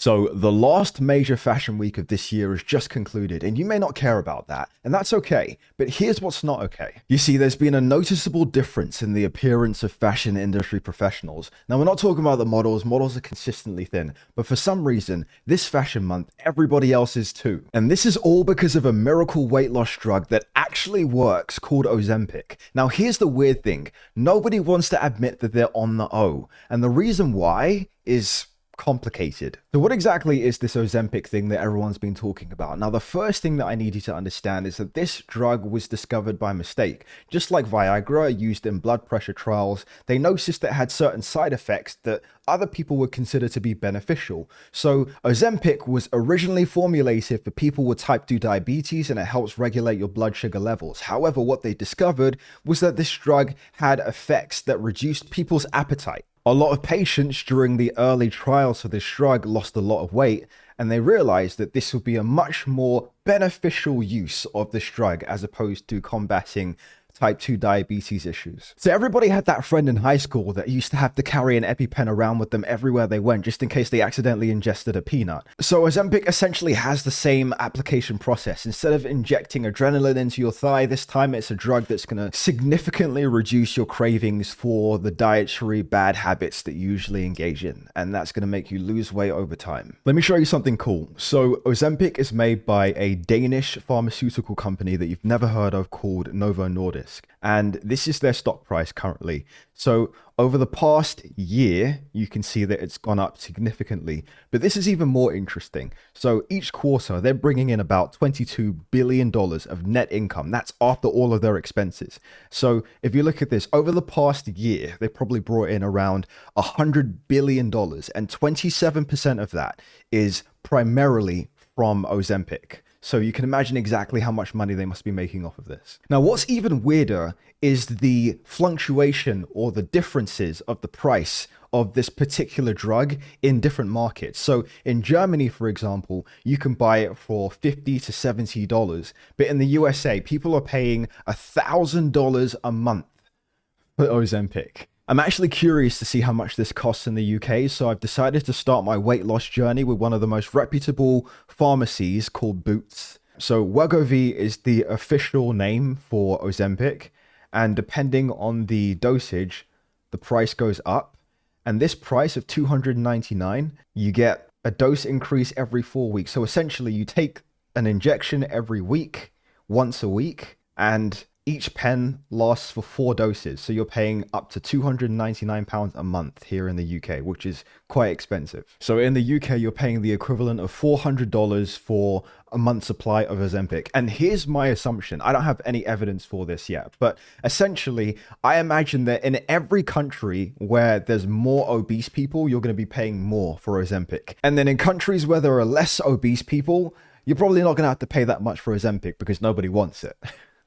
So the last major fashion week of this year has just concluded, and you may not care about that, and that's okay. But here's what's not okay. You see, there's been a noticeable difference in the appearance of fashion industry professionals. Now, we're not talking about the models. Models are consistently thin, but for some reason, this fashion month, everybody else is too. And this is all because of a miracle weight loss drug that actually works called Ozempic. Now, here's the weird thing. Nobody wants to admit that they're on the O, and the reason why is complicated. So what exactly is this Ozempic thing that everyone's been talking about? Now, the first thing that I need you to understand is that this drug was discovered by mistake. Just like Viagra used in blood pressure trials, they noticed that it had certain side effects that other people would consider to be beneficial. So Ozempic was originally formulated for people with type 2 diabetes, and it helps regulate your blood sugar levels. However, what they discovered was that this drug had effects that reduced people's appetite. A lot of patients during the early trials for this drug lost a lot of weight, and they realized that this would be a much more beneficial use of this drug as opposed to combating type 2 diabetes issues. So everybody had that friend in high school that used to have to carry an EpiPen around with them everywhere they went just in case they accidentally ingested a peanut. So Ozempic essentially has the same application process. Instead of injecting adrenaline into your thigh, this time it's a drug that's going to significantly reduce your cravings for the dietary bad habits that you usually engage in, and that's going to make you lose weight over time. Let me show you something cool. So Ozempic is made by a Danish pharmaceutical company that you've never heard of called Novo Nordisk. And this is their stock price currently. So over the past year, you can see that it's gone up significantly. But this is even more interesting. So each quarter, they're bringing in about $22 billion of net income. That's after all of their expenses. So if you look at this, over the past year, they probably brought in around $100 billion. And 27% of that is primarily from Ozempic. So you can imagine exactly how much money they must be making off of this. Now, what's even weirder is the fluctuation or the differences of the price of this particular drug in different markets. So in Germany, for example, you can buy it for $50 to $70, but in the USA, people are paying $1,000 a month for Ozempic. I'm actually curious to see how much this costs in the UK, so I've decided to start my weight loss journey with one of the most reputable pharmacies called Boots. So Wegovy is the official name for Ozempic, and depending on the dosage, the price goes up. And this price of $299, you get a dose increase every 4 weeks. So essentially, you take an injection every week, once a week, and each pen lasts for 4 doses, so you're paying up to £299 a month here in the UK, which is quite expensive. So in the UK, you're paying the equivalent of $400 for a month's supply of Ozempic. And here's my assumption. I don't have any evidence for this yet, but essentially, I imagine that in every country where there's more obese people, you're going to be paying more for Ozempic. And then in countries where there are less obese people, you're probably not going to have to pay that much for Ozempic because nobody wants it.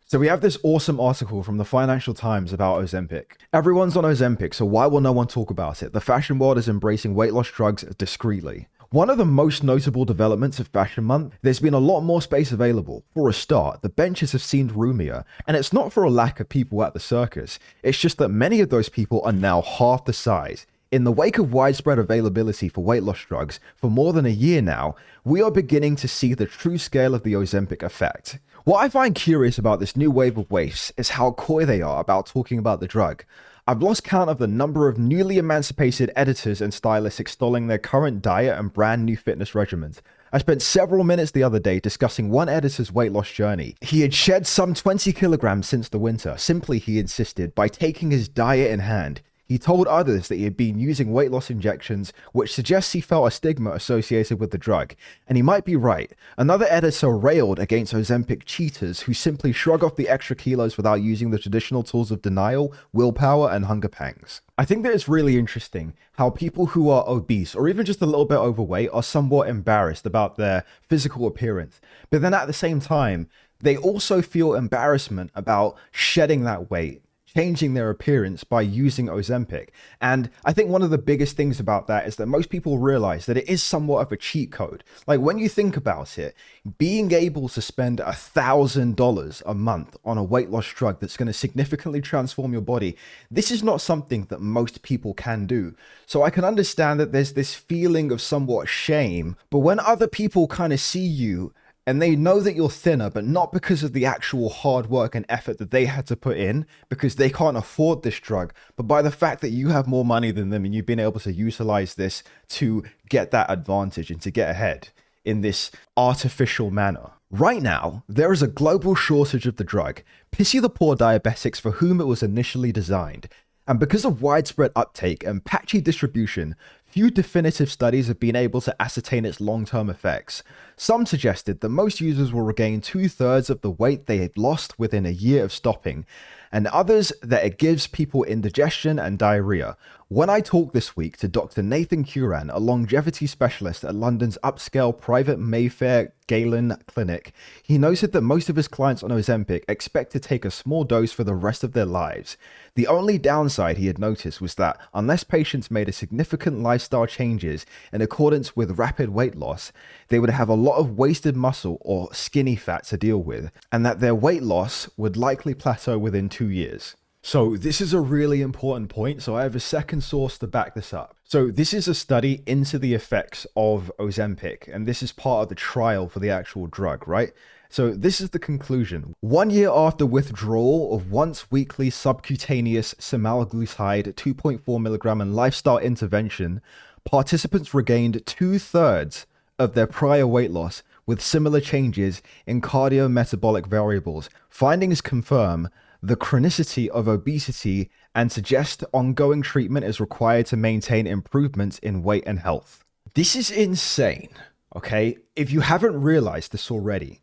So we have this awesome article from the Financial Times about Ozempic. Everyone's on Ozempic, so why will no one talk about it? The fashion world is embracing weight loss drugs discreetly. One of the most notable developments of Fashion Month, there's been a lot more space available. For a start, the benches have seemed roomier, and it's not for a lack of people at the circus. It's just that many of those people are now half the size. In the wake of widespread availability for weight loss drugs for more than a year now, we are beginning to see the true scale of the Ozempic effect. What I find curious about this new wave of waifs is how coy they are about talking about the drug. I've lost count of the number of newly emancipated editors and stylists extolling their current diet and brand new fitness regimens. I spent several minutes the other day discussing one editor's weight loss journey. He had shed some 20 kilograms since the winter, simply, he insisted, by taking his diet in hand. He told others that he had been using weight loss injections, which suggests he felt a stigma associated with the drug. And he might be right. Another editor railed against Ozempic cheaters who simply shrug off the extra kilos without using the traditional tools of denial, willpower, and hunger pangs. I think that it's really interesting how people who are obese or even just a little bit overweight are somewhat embarrassed about their physical appearance. But then at the same time, they also feel embarrassment about shedding that weight changing their appearance by using Ozempic. And I think one of the biggest things about that is that most people realize that it is somewhat of a cheat code. Like when you think about it, being able to spend $1,000 a month on a weight loss drug that's going to significantly transform your body, this is not something that most people can do. So I can understand that there's this feeling of somewhat shame, but when other people kind of see you and they know that you're thinner, but not because of the actual hard work and effort that they had to put in, because they can't afford this drug, but by the fact that you have more money than them and you've been able to utilize this to get that advantage and to get ahead in this artificial manner. Right now, there is a global shortage of the drug. Pity the poor diabetics for whom it was initially designed. And because of widespread uptake and patchy distribution, few definitive studies have been able to ascertain its long-term effects. Some suggested that most users will regain 2/3 of the weight they had lost within a year of stopping, and others that it gives people indigestion and diarrhea. When I talked this week to Dr. Nathan Curran, a longevity specialist at London's upscale private Mayfair Galen clinic, he noted that most of his clients on Ozempic expect to take a small dose for the rest of their lives. The only downside he had noticed was that unless patients made a significant lifestyle changes in accordance with rapid weight loss, they would have a lot of wasted muscle or skinny fat to deal with, and that their weight loss would likely plateau within 2 years. So this is a really important point, so I have a second source to back this up. So this is a study into the effects of Ozempic, and this is part of the trial for the actual drug, right? So this is the conclusion. 1 year after withdrawal of once weekly subcutaneous semaglutide 2.4 milligram and lifestyle intervention, participants regained 2/3 of their prior weight loss with similar changes in cardiometabolic variables. Findings confirm the chronicity of obesity and suggest ongoing treatment is required to maintain improvements in weight and health. This is insane, okay? If you haven't realized this already,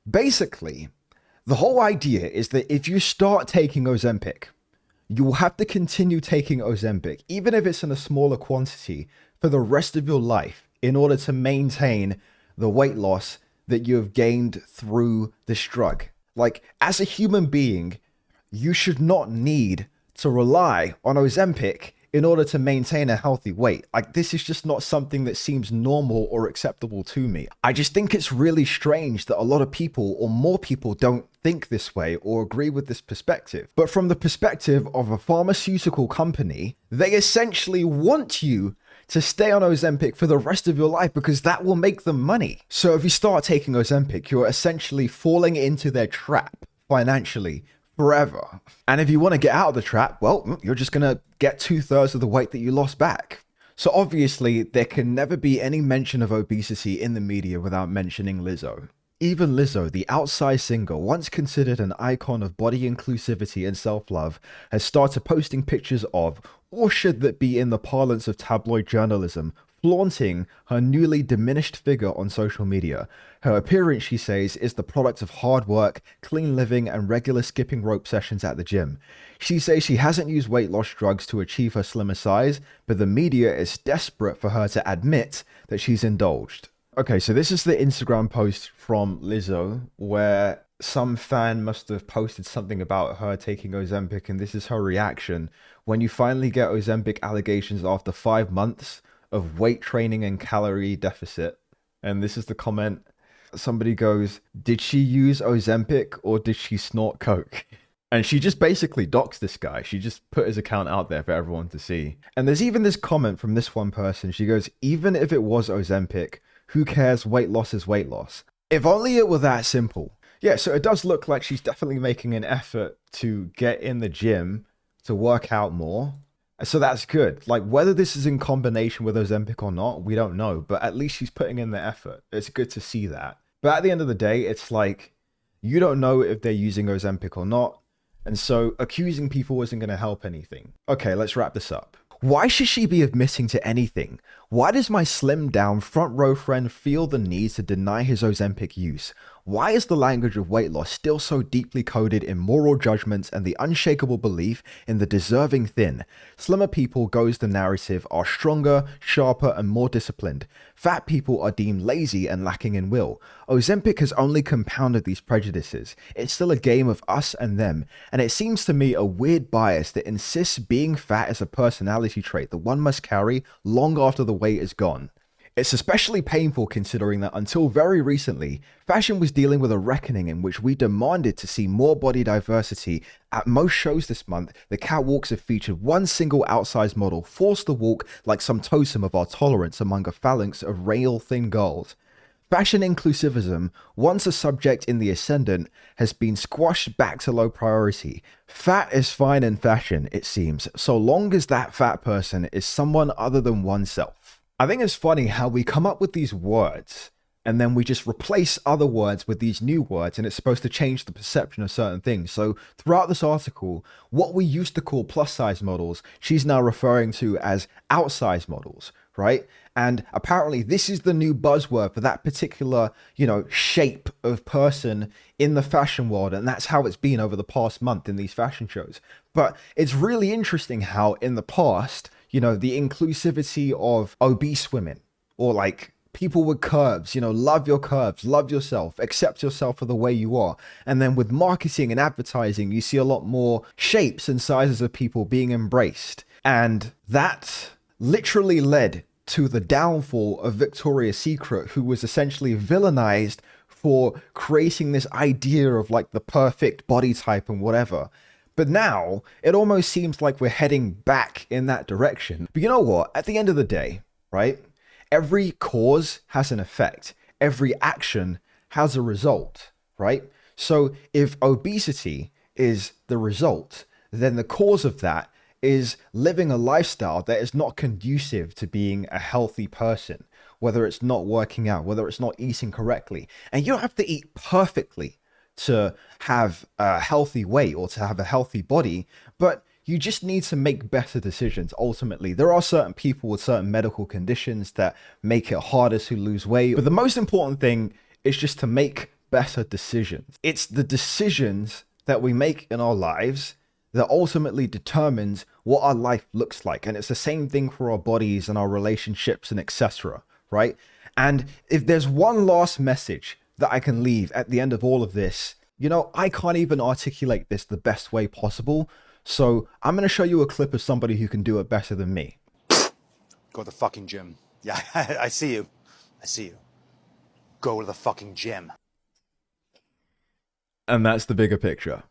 basically, the whole idea is that if you start taking Ozempic, you will have to continue taking Ozempic, even if it's in a smaller quantity, for the rest of your life in order to maintain the weight loss that you have gained through this drug. Like, as a human being, you should not need to rely on Ozempic in order to maintain a healthy weight. Like, this is just not something that seems normal or acceptable to me. I just think it's really strange that a lot of people, or more people, don't think this way or agree with this perspective. But from the perspective of a pharmaceutical company, they essentially want you to stay on Ozempic for the rest of your life because that will make them money. So if you start taking Ozempic, you're essentially falling into their trap financially forever. And if you want to get out of the trap, well, you're just going to get 2/3 of the weight that you lost back. So obviously, there can never be any mention of obesity in the media without mentioning Lizzo. Even Lizzo, the outsized singer, once considered an icon of body inclusivity and self-love, has started posting pictures of, or should that be in the parlance of tabloid journalism, flaunting her newly diminished figure on social media. Her appearance, she says, is the product of hard work, clean living, and regular skipping rope sessions at the gym. She says she hasn't used weight loss drugs to achieve her slimmer size, but the media is desperate for her to admit that she's indulged. Okay, so this is the Instagram post from Lizzo, where some fan must have posted something about her taking Ozempic, and this is her reaction when you finally get Ozempic allegations after 5 months of weight training and calorie deficit. And this is the comment. Somebody goes, "Did she use Ozempic or did she snort coke?" And she just basically doxed this guy. She just put his account out there for everyone to see. And there's even this comment from this one person. She goes, "Even if it was Ozempic, who cares? Weight loss is weight loss." If only it were that simple. Yeah, so it does look like she's definitely making an effort to get in the gym, to work out more. So that's good. Like, whether this is in combination with Ozempic or not, we don't know. But at least she's putting in the effort. It's good to see that. But at the end of the day, it's like, you don't know if they're using Ozempic or not. And so accusing people isn't going to help anything. Okay, let's wrap this up. Why should she be admitting to anything? Why does my slimmed down front row friend feel the need to deny his Ozempic use? Why is the language of weight loss still so deeply coded in moral judgments and the unshakable belief in the deserving thin? Slimmer people, goes the narrative, are stronger, sharper, and more disciplined. Fat people are deemed lazy and lacking in will. Ozempic has only compounded these prejudices. It's still a game of us and them, and it seems to me a weird bias that insists being fat is a personality trait that one must carry long after the weight is gone. It's especially painful considering that until very recently, fashion was dealing with a reckoning in which we demanded to see more body diversity. At most shows this month, the catwalks have featured one single outsized model forced to walk like some totem of our tolerance among a phalanx of rail thin girls. Fashion inclusivism, once a subject in the ascendant, has been squashed back to low priority. Fat is fine in fashion, it seems, so long as that fat person is someone other than oneself. I think it's funny how we come up with these words and then we just replace other words with these new words, and it's supposed to change the perception of certain things. So throughout this article, what we used to call plus size models, she's now referring to as outsize models, right? And apparently this is the new buzzword for that particular, shape of person in the fashion world. And that's how it's been over the past month in these fashion shows. But it's really interesting how in the past, the inclusivity of obese women or like people with curves, love your curves, love yourself, accept yourself for the way you are. And then with marketing and advertising, you see a lot more shapes and sizes of people being embraced. And that literally led to the downfall of Victoria's Secret, who was essentially villainized for creating this idea of like the perfect body type and whatever. But now it almost seems like we're heading back in that direction. But you know what? At the end of the day, right? Every cause has an effect. Every action has a result, right? So if obesity is the result, then the cause of that is living a lifestyle that is not conducive to being a healthy person, whether it's not working out, whether it's not eating correctly. And you don't have to eat perfectly to have a healthy weight or to have a healthy body, but you just need to make better decisions. Ultimately, there are certain people with certain medical conditions that make it harder to lose weight. But the most important thing is just to make better decisions. It's the decisions that we make in our lives that ultimately determines what our life looks like. And it's the same thing for our bodies and our relationships and etc., right? And if there's one last message that I can leave at the end of all of this, I can't even articulate this the best way possible. So I'm going to show you a clip of somebody who can do it better than me. Go to the fucking gym. Yeah, I see you. I see you. Go to the fucking gym. And that's the bigger picture.